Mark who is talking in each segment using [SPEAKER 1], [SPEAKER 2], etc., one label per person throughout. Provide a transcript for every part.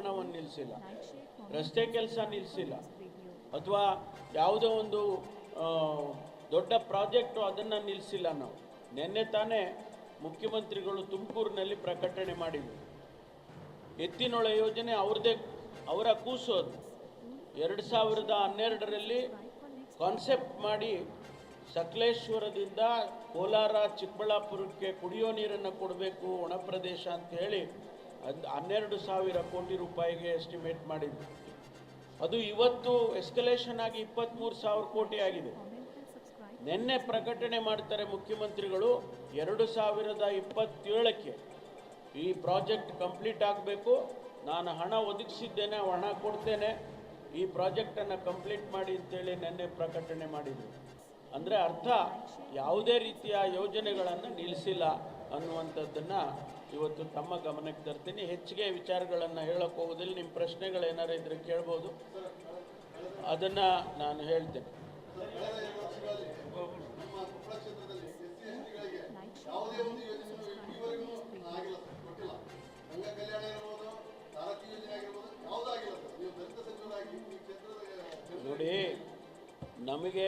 [SPEAKER 1] ನಿರ್ಮಾಣವನ್ನು ನಿಲ್ಲಿಸಿಲ್ಲ, ರಸ್ತೆ ಕೆಲಸ ನಿಲ್ಲಿಸಿಲ್ಲ, ಅಥವಾ ಯಾವುದೋ ಒಂದು ದೊಡ್ಡ ಪ್ರಾಜೆಕ್ಟು ಅದನ್ನು ನಿಲ್ಲಿಸಿಲ್ಲ. ನಾವು ನಿನ್ನೆ ತಾನೇ ಮುಖ್ಯಮಂತ್ರಿಗಳು ತುಮಕೂರಿನಲ್ಲಿ ಪ್ರಕಟಣೆ ಮಾಡಿದರು. ಎತ್ತಿನೊಳ ಯೋಜನೆ ಅವ್ರದ್ದೇ, ಅವರ ಕೂಸೋದು. 2012ರಲ್ಲಿ ಕಾನ್ಸೆಪ್ಟ್ ಮಾಡಿ ಸಕಲೇಶ್ವರದಿಂದ ಕೋಲಾರ ಚಿಕ್ಕಬಳ್ಳಾಪುರಕ್ಕೆ ಕುಡಿಯೋ ನೀರನ್ನು ಕೊಡಬೇಕು ಒಣ ಪ್ರದೇಶ ಅಂತ ಹೇಳಿ 12,000 ಕೋಟಿ ರೂಪಾಯಿಗೆ ಎಸ್ಟಿಮೇಟ್ ಮಾಡಿದ್ರು. ಅದು ಇವತ್ತು ಎಸ್ಕಲೇಷನ್ ಆಗಿ 23,000 ಕೋಟಿ ಆಗಿದೆ. ನಿನ್ನೆ ಪ್ರಕಟಣೆ ಮಾಡ್ತಾರೆ ಮುಖ್ಯಮಂತ್ರಿಗಳು, 2027ಕ್ಕೆ ಈ ಪ್ರಾಜೆಕ್ಟ್ ಕಂಪ್ಲೀಟ್ ಆಗಬೇಕು, ನಾನು ಹಣ ಒದಗಿಸಿದ್ದೇನೆ, ಹಣ ಕೊಡ್ತೇನೆ, ಈ ಪ್ರಾಜೆಕ್ಟನ್ನು ಕಂಪ್ಲೀಟ್ ಮಾಡಿ ಅಂತೇಳಿ ನಿನ್ನೆ ಪ್ರಕಟಣೆ ಮಾಡಿದರು. ಅಂದರೆ ಅರ್ಥ ಯಾವುದೇ ರೀತಿಯ ಯೋಜನೆಗಳನ್ನು ನಿಲ್ಲಿಸಿಲ್ಲ ಅನ್ನುವಂಥದ್ದನ್ನು ಇವತ್ತು ತಮ್ಮ ಗಮನಕ್ಕೆ ತರ್ತೀನಿ. ಹೆಚ್ಚಿಗೆ ವಿಚಾರಗಳನ್ನು ಹೇಳೋಕ್ಕೆ ಹೋಗೋದಿಲ್ಲ. ನಿಮ್ಮ ಪ್ರಶ್ನೆಗಳೇನಾರು ಇದ್ದರೆ ಕೇಳ್ಬೋದು, ಅದನ್ನು ನಾನು ಹೇಳ್ತೇನೆ. ನೋಡಿ, ನಮಗೆ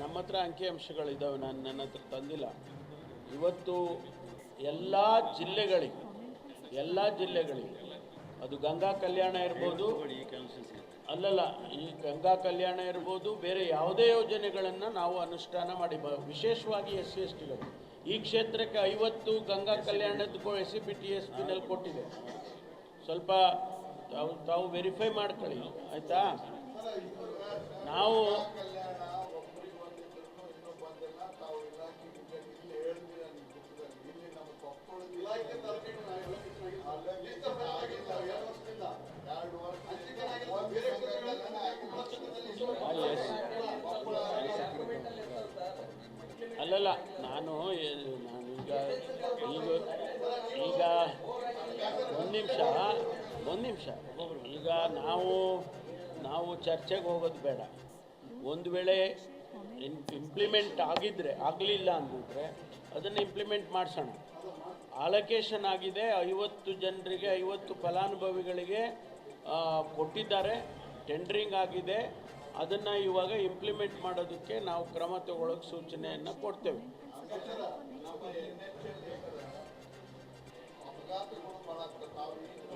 [SPEAKER 1] ನಮ್ಮ ಹತ್ರ ಅಂಕಿಅಂಶಗಳಿದ್ದಾವೆ, ನಾನು ನನ್ನ ಹತ್ರ ತಂದಿಲ್ಲ. ಇವತ್ತು ಎಲ್ಲ ಜಿಲ್ಲೆಗಳಿಗೆ ಅದು ಗಂಗಾ ಕಲ್ಯಾಣ ಇರ್ಬೋದು, ಅಲ್ಲಲ್ಲ, ಈ ಗಂಗಾ ಕಲ್ಯಾಣ ಇರ್ಬೋದು, ಬೇರೆ ಯಾವುದೇ ಯೋಜನೆಗಳನ್ನು ನಾವು ಅನುಷ್ಠಾನ ಮಾಡಿ, ವಿಶೇಷವಾಗಿ SC/STಗಳು ಈ ಕ್ಷೇತ್ರಕ್ಕೆ 50 ಗಂಗಾ ಕಲ್ಯಾಣದ SCPTSPನಲ್ಲಿ ಕೊಟ್ಟಿದೆ. ಸ್ವಲ್ಪ ತಾವು ವೆರಿಫೈ ಮಾಡ್ಕೊಳ್ಳಿ, ಆಯಿತಾ? ನಾವು ಅಲ್ಲಲ್ಲ, ನಾನು ಈಗ ಒಂದು ನಿಮಿಷ ಈಗ ನಾವು ಚರ್ಚೆಗೆ ಹೋಗೋದು ಬೇಡ. ಒಂದು ವೇಳೆ ಇಂಪ್ಲಿಮೆಂಟ್ ಆಗಲಿಲ್ಲ ಅಂದಿದ್ರೆ ಅದನ್ನು ಇಂಪ್ಲಿಮೆಂಟ್ ಮಾಡಿಸೋಣ. ಅಲೋಕೇಶನ್ ಆಗಿದೆ, 50 ಜನರಿಗೆ, 50 ಫಲಾನುಭವಿಗಳಿಗೆ ಕೊಟ್ಟಿದ್ದಾರೆ, ಟೆಂಡರಿಂಗ್ ಆಗಿದೆ. ಅದನ್ನು ಇವಾಗ ಇಂಪ್ಲಿಮೆಂಟ್ ಮಾಡೋದಕ್ಕೆ ನಾವು ಕ್ರಮ ತಗೊಳ್ಳೋಕೆ ಸೂಚನೆಯನ್ನು ಕೊಡ್ತೇವೆ.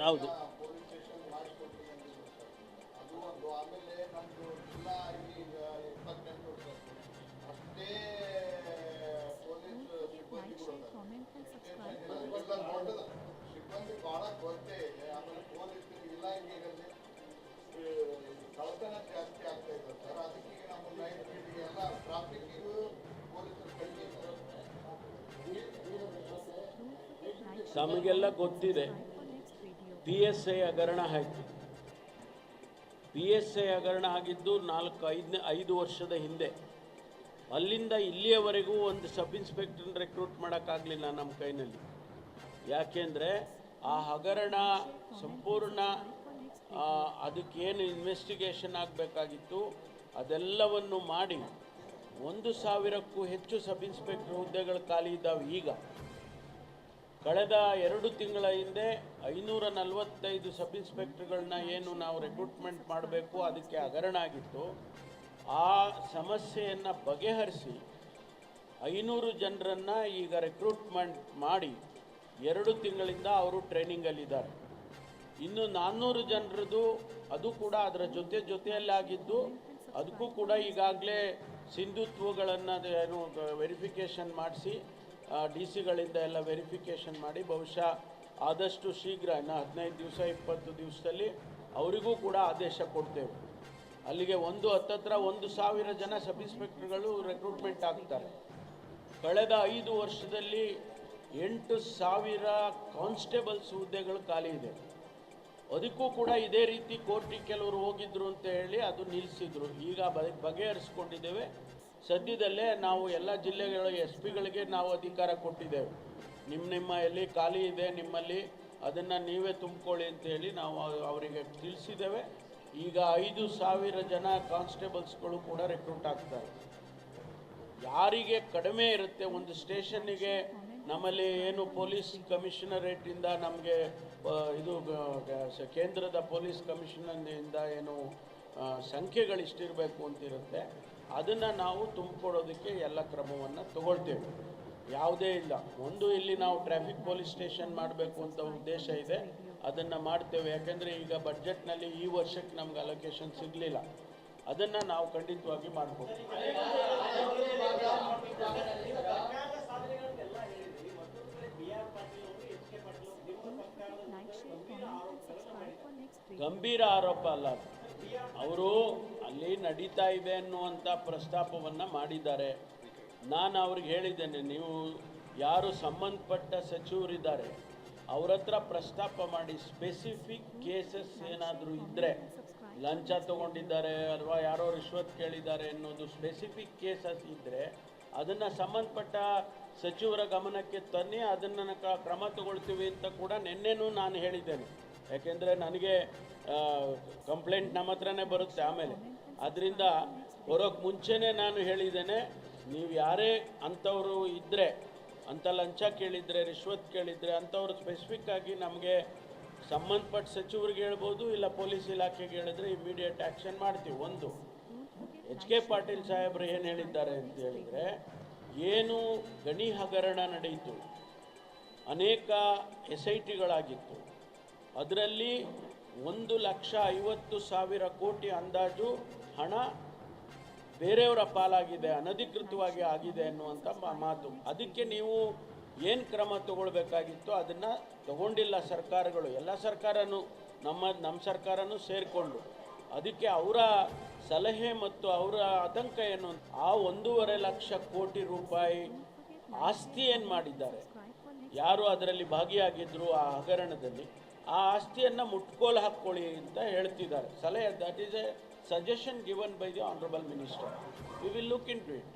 [SPEAKER 1] ಹೌದು, ನಮಗೆಲ್ಲ ಗೊತ್ತಿದೆ. PSI ಹಗರಣ ಆಯಿತು. PSI ಹಗರಣ ಆಗಿದ್ದು 5 ವರ್ಷದ ಹಿಂದೆ. ಅಲ್ಲಿಂದ ಇಲ್ಲಿಯವರೆಗೂ ಒಂದು ಸಬ್ ಇನ್ಸ್ಪೆಕ್ಟರ್ನ ರೆಕ್ರೂಟ್ ಮಾಡೋಕ್ಕಾಗಲಿಲ್ಲ ನಮ್ಮ ಕೈನಲ್ಲಿ. ಯಾಕೆಂದರೆ ಆ ಹಗರಣ ಸಂಪೂರ್ಣ ಅದಕ್ಕೇನು ಇನ್ವೆಸ್ಟಿಗೇಷನ್ ಆಗಬೇಕಾಗಿತ್ತು ಅದೆಲ್ಲವನ್ನು ಮಾಡಿ 1,000ಕ್ಕೂ ಹೆಚ್ಚು ಸಬ್ ಇನ್ಸ್ಪೆಕ್ಟರ್ ಹುದ್ದೆಗಳು ಖಾಲಿ ಇದ್ದಾವೆ. ಈಗ ಕಳೆದ 2 ತಿಂಗಳ ಹಿಂದೆ 545 ಸಬ್ ಇನ್ಸ್ಪೆಕ್ಟರ್ಗಳನ್ನ ಏನು ನಾವು ರೆಕ್ರೂಟ್ಮೆಂಟ್ ಮಾಡಬೇಕು, ಅದಕ್ಕೆ ಹಗರಣ ಆಗಿತ್ತು. ಆ ಸಮಸ್ಯೆಯನ್ನು ಬಗೆಹರಿಸಿ 500 ಜನರನ್ನು ಈಗ ರೆಕ್ರೂಟ್ಮೆಂಟ್ ಮಾಡಿ 2 ತಿಂಗಳಿಂದ ಅವರು ಟ್ರೈನಿಂಗಲ್ಲಿದ್ದಾರೆ. ಇನ್ನು 400 ಜನರದು ಅದು ಕೂಡ ಅದರ ಜೊತೆಯಲ್ಲಾಗಿದ್ದು, ಅದಕ್ಕೂ ಕೂಡ ಈಗಾಗಲೇ ಸಿಂಧುತ್ವಗಳನ್ನು ಏನು ವೆರಿಫಿಕೇಷನ್ ಮಾಡಿಸಿ DC ಗಳಿಂದ ಎಲ್ಲ ವೆರಿಫಿಕೇಷನ್ ಮಾಡಿ ಬಹುಶಃ ಆದಷ್ಟು ಶೀಘ್ರ, ಇನ್ನು 15 ದಿವಸ 20 ದಿವಸದಲ್ಲಿ ಅವರಿಗೂ ಕೂಡ ಆದೇಶ ಕೊಡ್ತೇವೆ. ಅಲ್ಲಿಗೆ ಹತ್ತತ್ರ 1,000 ಜನ ಸಬ್ ಇನ್ಸ್ಪೆಕ್ಟರ್ಗಳು ರೆಕ್ರೂಟ್ಮೆಂಟ್ ಆಗ್ತಾರೆ. ಕಳೆದ 5 ವರ್ಷದಲ್ಲಿ 8,000 ಕಾನ್ಸ್ಟೇಬಲ್ಸ್ ಹುದ್ದೆಗಳು ಖಾಲಿ ಇದೆ. ಅದಕ್ಕೂ ಕೂಡ ಇದೇ ರೀತಿ ಕೋರ್ಟಿಗೆ ಕೆಲವರು ಹೋಗಿದ್ರು ಅಂತ ಹೇಳಿ ಅದು ನಿಲ್ಲಿಸಿದ್ರು. ಈಗ ಬಗೆಹರಿಸ್ಕೊಂಡಿದ್ದೇವೆ. ಸದ್ಯದಲ್ಲೇ ನಾವು ಎಲ್ಲ ಜಿಲ್ಲೆಗಳ SP ಗಳಿಗೆ ನಾವು ಅಧಿಕಾರ ಕೊಟ್ಟಿದ್ದೇವೆ. ನಿಮ್ಮ ಎಲ್ಲಿ ಖಾಲಿ ಇದೆ ನಿಮ್ಮಲ್ಲಿ ಅದನ್ನು ನೀವೇ ತುಂಬಿಕೊಳ್ಳಿ ಅಂತೇಳಿ ನಾವು ಅವರಿಗೆ ತಿಳಿಸಿದ್ದೇವೆ. ಈಗ 5,000 ಜನ ಕಾನ್ಸ್ಟೇಬಲ್ಸ್ಗಳು ಕೂಡ ರೆಕ್ರೂಟ್ ಆಗ್ತಾರೆ. ಯಾರಿಗೆ ಕಡಿಮೆ ಇರುತ್ತೆ, ಒಂದು ಸ್ಟೇಷನ್ನಿಗೆ ನಮ್ಮಲ್ಲಿ ಏನು ಪೊಲೀಸ್ ಕಮಿಷನರೇಟಿಂದ ನಮಗೆ ಇದು ಕೇಂದ್ರದ ಪೊಲೀಸ್ ಕಮಿಷನರಿಂದ ಏನು ಸಂಖ್ಯೆಗಳಿಷ್ಟಿರಬೇಕು ಅಂತಿರುತ್ತೆ, ಅದನ್ನು ನಾವು ತುಂಬಿಕೊಡೋದಕ್ಕೆ ಎಲ್ಲ ಕ್ರಮವನ್ನು ತಗೊಳ್ತೇವೆ. ಯಾವುದೇ ಇಲ್ಲ, ಒಂದು ಇಲ್ಲಿ ನಾವು ಟ್ರಾಫಿಕ್ ಪೊಲೀಸ್ ಸ್ಟೇಷನ್ ಮಾಡಬೇಕು ಅಂತ ಉದ್ದೇಶ ಇದೆ, ಅದನ್ನು ಮಾಡ್ತೇವೆ. ಯಾಕೆಂದರೆ ಈಗ ಬಡ್ಜೆಟ್ನಲ್ಲಿ ಈ ವರ್ಷಕ್ಕೆ ನಮ್ಗೆ ಅಲೋಕೇಶನ್ ಸಿಗಲಿಲ್ಲ, ಅದನ್ನು ನಾವು ಖಂಡಿತವಾಗಿ ಮಾಡ್ಕೊಡ್ತೀವಿ. ಗಂಭೀರ ಆರೋಪ ಅಲ್ಲ, ಅವರು ಅಲ್ಲಿ ನಡೀತಾ ಇದೆ ಅನ್ನುವಂಥ ಪ್ರಸ್ತಾಪವನ್ನು ಮಾಡಿದ್ದಾರೆ. ನಾನು ಅವ್ರಿಗೆ ಹೇಳಿದ್ದೇನೆ, ನೀವು ಯಾರು ಸಂಬಂಧಪಟ್ಟ ಸಚಿವರಿದ್ದಾರೆ ಅವ್ರ ಹತ್ರ ಪ್ರಸ್ತಾಪ ಮಾಡಿ, ಸ್ಪೆಸಿಫಿಕ್ ಕೇಸಸ್ ಏನಾದರೂ ಇದ್ದರೆ, ಲಂಚ ತೊಗೊಂಡಿದ್ದಾರೆ ಅಥವಾ ಯಾರೋ ರಿಶ್ವತ್ ಕೇಳಿದ್ದಾರೆ ಅನ್ನೋದು ಸ್ಪೆಸಿಫಿಕ್ ಕೇಸಸ್ ಇದ್ದರೆ ಅದನ್ನು ಸಂಬಂಧಪಟ್ಟ ಸಚಿವರ ಗಮನಕ್ಕೆ ತನ್ನಿ, ಅದನ್ನು ಕ್ರಮ ತಗೊಳ್ತೀವಿ ಅಂತ ಕೂಡ ನಿನ್ನೆನೂ ನಾನು ಹೇಳಿದ್ದೇನೆ. ಯಾಕೆಂದರೆ ನನಗೆ ಕಂಪ್ಲೇಂಟ್ ನಮ್ಮ ಹತ್ರನೇ ಬರುತ್ತೆ ಆಮೇಲೆ, ಅದರಿಂದ ಬರೋಕ್ಕೆ ಮುಂಚೆನೇ ನಾನು ಹೇಳಿದ್ದೇನೆ, ನೀವು ಯಾರೇ ಅಂಥವರು ಇದ್ದರೆ, ಅಂಥ ಲಂಚ ಕೇಳಿದರೆ, ರಿಶ್ವತ್ ಕೇಳಿದರೆ ಅಂಥವ್ರು ಸ್ಪೆಸಿಫಿಕ್ಕಾಗಿ ನಮಗೆ ಸಂಬಂಧಪಟ್ಟ ಸಚಿವರಿಗೆ ಹೇಳ್ಬೋದು, ಇಲ್ಲ ಪೊಲೀಸ್ ಇಲಾಖೆಗೆ ಹೇಳಿದ್ರೆ ಇಮಿಡಿಯೇಟ್ ಆ್ಯಕ್ಷನ್ ಮಾಡ್ತೀವಿ. ಒಂದು HK ಪಾಟೀಲ್ ಸಾಹೇಬರು ಏನು ಹೇಳಿದ್ದಾರೆ ಅಂತ ಹೇಳಿದರೆ, ಏನು ಗಣಿ ಹಗರಣ ನಡೆಯಿತು, ಅನೇಕ SITಗಳಾಗಿತ್ತು, ಅದರಲ್ಲಿ 1,50,000 ಕೋಟಿ ಅಂದಾಜು ಹಣ ಬೇರೆಯವರ ಪಾಲಾಗಿದೆ, ಅನಧಿಕೃತವಾಗಿ ಆಗಿದೆ ಅನ್ನುವಂಥ ಮಾತು. ಅದಕ್ಕೆ ನೀವು ಏನು ಕ್ರಮ ತಗೊಳ್ಬೇಕಾಗಿತ್ತು ಅದನ್ನು ತಗೊಂಡಿಲ್ಲ ಸರ್ಕಾರಗಳು, ಎಲ್ಲ ಸರ್ಕಾರನೂ ನಮ್ಮ ಸರ್ಕಾರನೂ ಸೇರಿಕೊಂಡು. ಅದಕ್ಕೆ ಅವರ ಸಲಹೆ ಮತ್ತು ಅವರ ಆತಂಕ ಏನು, ಆ 1.5 ಲಕ್ಷ ಕೋಟಿ ರೂಪಾಯಿ ಆಸ್ತಿ ಏನು ಮಾಡಿದ್ದಾರೆ, ಯಾರು ಅದರಲ್ಲಿ ಭಾಗಿಯಾಗಿದ್ದರು ಆ ಹಗರಣದಲ್ಲಿ, ಆ ಆಸ್ತಿಯನ್ನು ಮುಟ್ಕೋಲು ಹಾಕ್ಕೊಳ್ಳಿ ಅಂತ ಹೇಳ್ತಿದ್ದಾರೆ ಸಲಹೆ. That is a suggestion given by the honourable minister. We will look into it.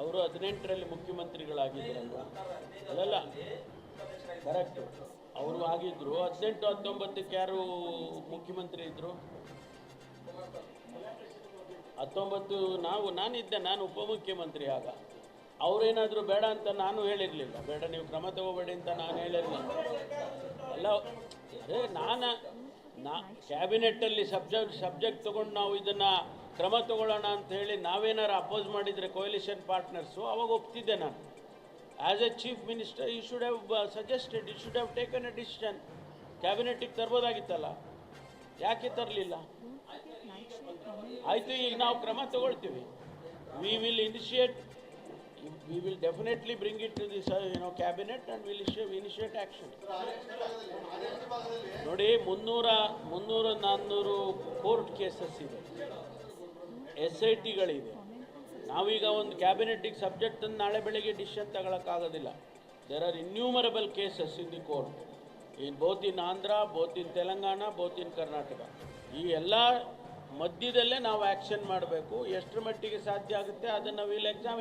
[SPEAKER 1] ಅವರು 18ರಲ್ಲಿ ಮುಖ್ಯಮಂತ್ರಿಗಳಾಗಿದ್ದರಲ್ವ? ಅಲ್ಲಲ್ಲ, ಕರೆಕ್ಟು, ಅವರು ಆಗಿದ್ದರು. 18-19ಕ್ಕೆ ಯಾರು ಮುಖ್ಯಮಂತ್ರಿ ಇದ್ದರು? 19 ನಾನಿದ್ದೆ, ನಾನು ಉಪಮುಖ್ಯಮಂತ್ರಿ ಆಗ. ಅವರೇನಾದರೂ ಬೇಡ ಅಂತ ನಾನು ಹೇಳಿರಲಿಲ್ಲ, ಬೇಡ ನೀವು ಕ್ರಮ ತಗೋಬೇಡಿ ಅಂತ ನಾನು ಹೇಳಿರಲಿಲ್ಲ. ಅಲ್ಲ, ಅದೇ ನಾ ಕ್ಯಾಬಿನೆಟ್ಟಲ್ಲಿ ಸಬ್ಜೆಕ್ಟ್ ತೊಗೊಂಡು ನಾವು ಇದನ್ನು ಕ್ರಮ ತಗೊಳ್ಳೋಣ ಅಂತ ಹೇಳಿ ನಾವೇನಾರು ಅಪೋಸ್ ಮಾಡಿದರೆ ಕೊಯಲಿಷನ್ ಪಾರ್ಟ್ನರ್ಸು, ಅವಾಗ ಒಪ್ತಿದ್ದೆ ನಾನು. As a chief minister you should have suggested, you should have taken a decision. ಕ್ಯಾಬಿನೆಟ್ಟಿಗೆ ತರ್ಬೋದಾಗಿತ್ತಲ್ಲ, ಯಾಕೆ ತರಲಿಲ್ಲ? ಆಯಿತು, ಈಗ ನಾವು ಕ್ರಮ ತಗೊಳ್ತೀವಿ. We will definitely bring it to this cabinet and will initiate action. ನೋಡಿ, 300-400 ಕೋರ್ಟ್ ಕೇಸಸ್ ಇದೆ, SITಗಳಿದೆ. ನಾವೀಗ ಒಂದು ಕ್ಯಾಬಿನೆಟ್ಟಿಗೆ ಸಬ್ಜೆಕ್ಟನ್ನು ನಾಳೆ ಬೆಳಗ್ಗೆ ಡಿಸಿಷನ್ ತಗೊಳಕ್ಕಾಗೋದಿಲ್ಲ. There are innumerable cases in the court, both in Andhra, both in Telangana, both in Karnataka. ಈ ಎಲ್ಲ ಮಧ್ಯದಲ್ಲೇ ನಾವು ಆ್ಯಕ್ಷನ್ ಮಾಡಬೇಕು. ಎಷ್ಟರ ಮಟ್ಟಿಗೆ ಸಾಧ್ಯ ಆಗುತ್ತೆ ಅದನ್ನು ವಿಲ್ ಎಕ್ಸಾಮಿನ್.